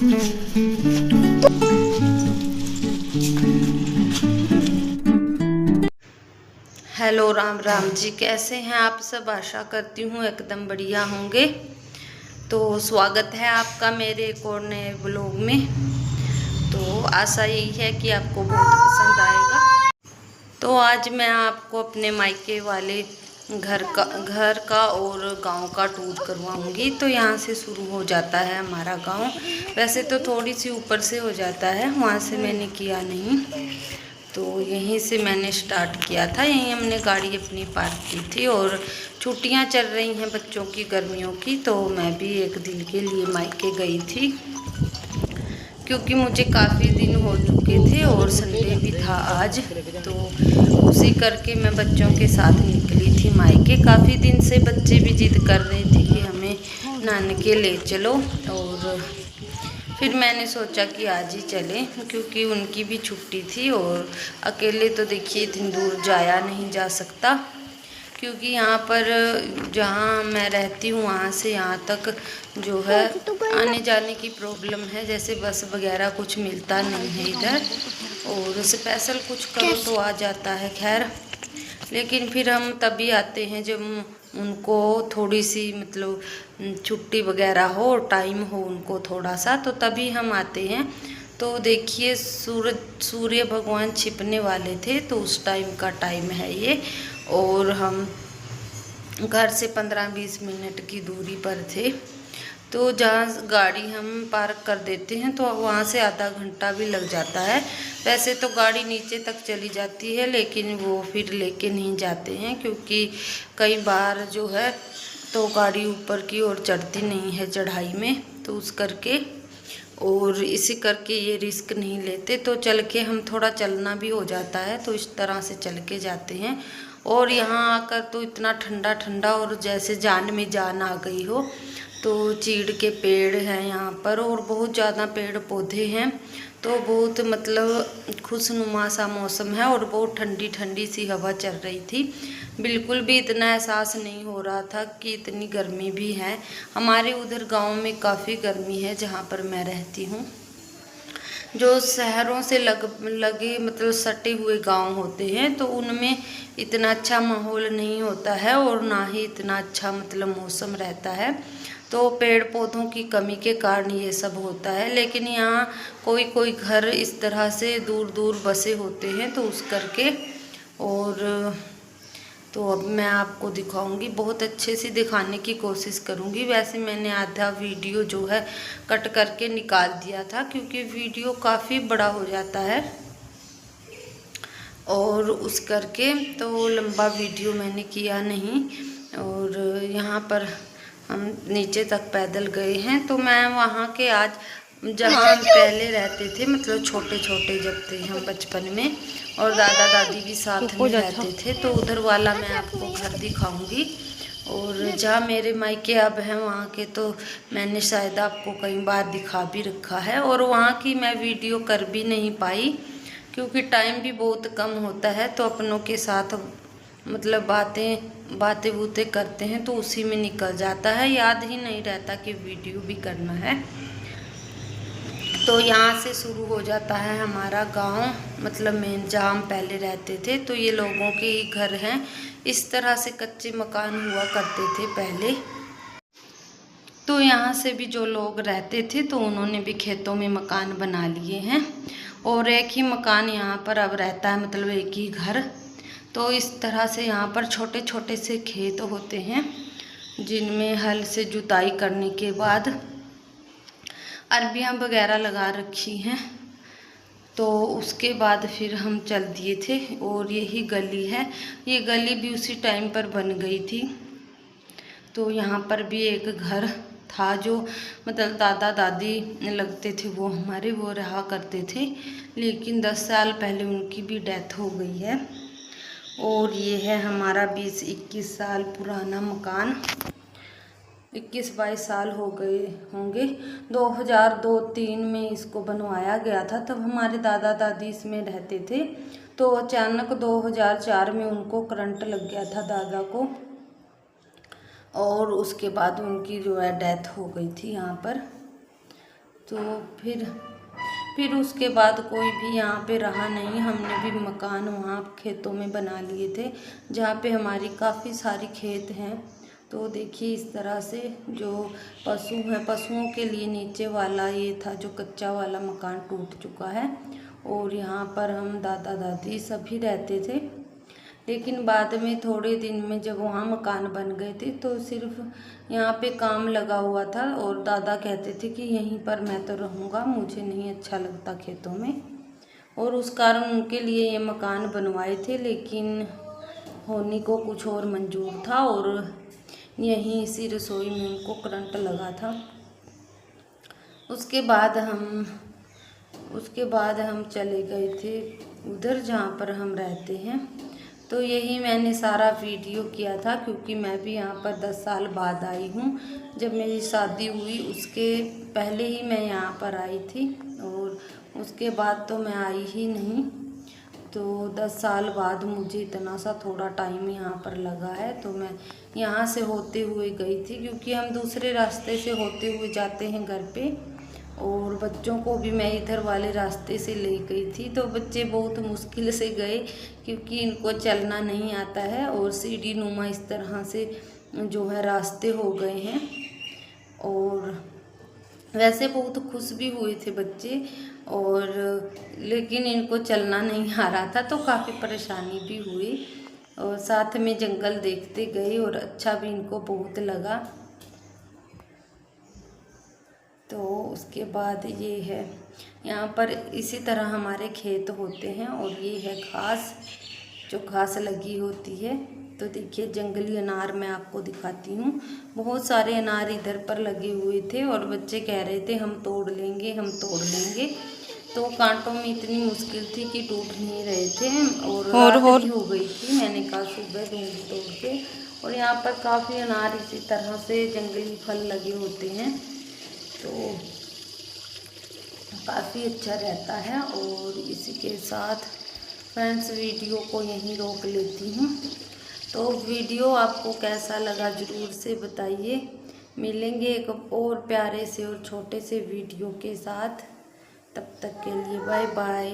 Hello, Ram Ram ji. कैसे हैं आप सब? आशा करती हूँ एकदम बढ़िया होंगे। तो स्वागत है आपका मेरे एक और नए ब्लॉग में। तो आशा यही है कि आपको बहुत पसंद आएगा। तो आज मैं आपको अपने मायके वाले घर का और गांव का टूर करवाऊंगी। तो यहाँ से शुरू हो जाता है हमारा गांव। वैसे तो थोड़ी सी ऊपर से हो जाता है, वहाँ से मैंने किया नहीं, तो यहीं से मैंने स्टार्ट किया था। यहीं हमने गाड़ी अपनी पार्क की थी और छुट्टियां चल रही हैं बच्चों की गर्मियों की, तो मैं भी एक दिन के लिए मायके गई थी क्योंकि मुझे काफ़ी दिन हो चुके थे और संडे भी था आज। तो उसी करके मैं बच्चों के साथ निकली थी मायके। काफ़ी दिन से बच्चे भी जिद कर रहे थे कि हमें नानके ले चलो, और फिर मैंने सोचा कि आज ही चलें क्योंकि उनकी भी छुट्टी थी। और अकेले तो देखिए इतनी दूर जाया नहीं जा सकता, क्योंकि यहाँ पर जहाँ मैं रहती हूँ वहाँ से यहाँ तक जो है आने जाने की प्रॉब्लम है। जैसे बस वगैरह कुछ मिलता नहीं है इधर, और स्पेशल कुछ करो तो आ जाता है खैर, लेकिन फिर हम तभी आते हैं जब उनको थोड़ी सी मतलब छुट्टी वगैरह हो और टाइम हो उनको थोड़ा सा, तो तभी हम आते हैं। तो देखिए सूर्य भगवान छिपने वाले थे, तो उस टाइम का टाइम है ये। और हम घर से 15-20 मिनट की दूरी पर थे। तो जहाँ गाड़ी हम पार्क कर देते हैं तो वहाँ से आधा घंटा भी लग जाता है। वैसे तो गाड़ी नीचे तक चली जाती है, लेकिन वो फिर लेके नहीं जाते हैं क्योंकि कई बार जो है तो गाड़ी ऊपर की ओर चढ़ती नहीं है चढ़ाई में, तो उस करके और इसी करके ये रिस्क नहीं लेते। तो चल के हम थोड़ा चलना भी हो जाता है, तो इस तरह से चल के जाते हैं। और यहाँ आकर तो इतना ठंडा ठंडा और जैसे जान में जान आ गई हो। तो चीड़ के पेड़ हैं यहाँ पर और बहुत ज़्यादा पेड़ पौधे हैं, तो बहुत मतलब खुशनुमा सा मौसम है और बहुत ठंडी ठंडी सी हवा चल रही थी। बिल्कुल भी इतना एहसास नहीं हो रहा था कि इतनी गर्मी भी है। हमारे उधर गांव में काफ़ी गर्मी है जहाँ पर मैं रहती हूँ। जो शहरों से लगे मतलब सटे हुए गांव होते हैं तो उनमें इतना अच्छा माहौल नहीं होता है और ना ही इतना अच्छा मतलब मौसम रहता है। तो पेड़ पौधों की कमी के कारण ये सब होता है। लेकिन यहाँ कोई कोई घर इस तरह से दूर दूर बसे होते हैं, तो उस करके और तो अब मैं आपको दिखाऊंगी, बहुत अच्छे से दिखाने की कोशिश करूंगी। वैसे मैंने आधा वीडियो जो है कट करके निकाल दिया था क्योंकि वीडियो काफ़ी बड़ा हो जाता है, और उस करके तो लंबा वीडियो मैंने किया नहीं। और यहाँ पर हम नीचे तक पैदल गए हैं। तो मैं वहाँ के आज जहाँ हम पहले रहते थे मतलब छोटे छोटे जब थे हम बचपन में, और दादा दादी भी साथ में रहते थे, तो उधर वाला मैं आपको घर दिखाऊंगी। और जहाँ मेरे मायके अब हैं वहाँ के तो मैंने शायद आपको कई बार दिखा भी रखा है, और वहाँ की मैं वीडियो कर भी नहीं पाई क्योंकि टाइम भी बहुत कम होता है। तो अपनों के साथ मतलब बातें बूतें करते हैं तो उसी में निकल जाता है, याद ही नहीं रहता कि वीडियो भी करना है। तो यहाँ से शुरू हो जाता है हमारा गांव, मतलब मेन जहाँ हम पहले रहते थे। तो ये लोगों के ही घर हैं, इस तरह से कच्चे मकान हुआ करते थे पहले। तो यहाँ से भी जो लोग रहते थे तो उन्होंने भी खेतों में मकान बना लिए हैं, और एक ही मकान यहाँ पर अब रहता है, मतलब एक ही घर। तो इस तरह से यहाँ पर छोटे छोटे से खेत होते हैं जिनमें हल से जुताई करने के बाद अरबियाँ वगैरह लगा रखी हैं। तो उसके बाद फिर हम चल दिए थे, और यही गली है। ये गली भी उसी टाइम पर बन गई थी। तो यहाँ पर भी एक घर था जो मतलब दादा दादी लगते थे वो हमारे, वो रहा करते थे, लेकिन 10 साल पहले उनकी भी डेथ हो गई है। और ये है हमारा 20-21 साल पुराना मकान, 21-22 साल हो गए होंगे। 2002-03 में इसको बनवाया गया था, तब हमारे दादा दादी इसमें रहते थे। तो अचानक 2004 में उनको करंट लग गया था दादा को, और उसके बाद उनकी जो है डेथ हो गई थी यहाँ पर। तो फिर उसके बाद कोई भी यहाँ पे रहा नहीं। हमने भी मकान वहाँ खेतों में बना लिए थे, जहाँ पे हमारी काफ़ी सारी खेत हैं। तो देखिए इस तरह से जो पशु हैं, पशुओं के लिए नीचे वाला ये था जो कच्चा वाला मकान टूट चुका है। और यहाँ पर हम दादा दादी सभी रहते थे, लेकिन बाद में थोड़े दिन में जब वहाँ मकान बन गए थे तो सिर्फ यहाँ पे काम लगा हुआ था। और दादा कहते थे कि यहीं पर मैं तो रहूँगा, मुझे नहीं अच्छा लगता खेतों में, और उस कारण उनके लिए ये मकान बनवाए थे। लेकिन होनी को कुछ और मंजूर था और यहीं इसी रसोई में उनको करंट लगा था। उसके बाद हम चले गए थे उधर जहाँ पर हम रहते हैं। तो यही मैंने सारा वीडियो किया था, क्योंकि मैं भी यहाँ पर 10 साल बाद आई हूँ। जब मेरी शादी हुई उसके पहले ही मैं यहाँ पर आई थी, और उसके बाद तो मैं आई ही नहीं। तो 10 साल बाद मुझे इतना सा थोड़ा टाइम यहाँ पर लगा है, तो मैं यहाँ से होते हुए गई थी, क्योंकि हम दूसरे रास्ते से होते हुए जाते हैं घर पे। और बच्चों को भी मैं इधर वाले रास्ते से ले गई थी, तो बच्चे बहुत मुश्किल से गए, क्योंकि इनको चलना नहीं आता है, और सीढ़ी नुमा इस तरह से जो है रास्ते हो गए हैं। और वैसे बहुत खुश भी हुए थे बच्चे, और लेकिन इनको चलना नहीं आ रहा था, तो काफ़ी परेशानी भी हुई। और साथ में जंगल देखते गए और अच्छा भी इनको बहुत लगा। तो उसके बाद ये है यहाँ पर इसी तरह हमारे खेत होते हैं, और ये है घास, जो घास लगी होती है। तो देखिए जंगली अनार मैं आपको दिखाती हूँ। बहुत सारे अनार इधर पर लगे हुए थे, और बच्चे कह रहे थे हम तोड़ लेंगे, हम तोड़ लेंगे। तो कांटों में इतनी मुश्किल थी कि टूट नहीं रहे थे, और रात भी हो गई थी। मैंने कहा सुबह दूँगी तोड़ के। और यहाँ पर काफ़ी अनार इसी तरह से जंगली फल लगे होते हैं, तो काफ़ी अच्छा रहता है। और इसी के साथ फ्रेंड्स वीडियो को यहीं रोक लेती हूँ। तो वीडियो आपको कैसा लगा ज़रूर से बताइए। मिलेंगे एक और प्यारे से और छोटे से वीडियो के साथ। तब तक के लिए बाय बाय।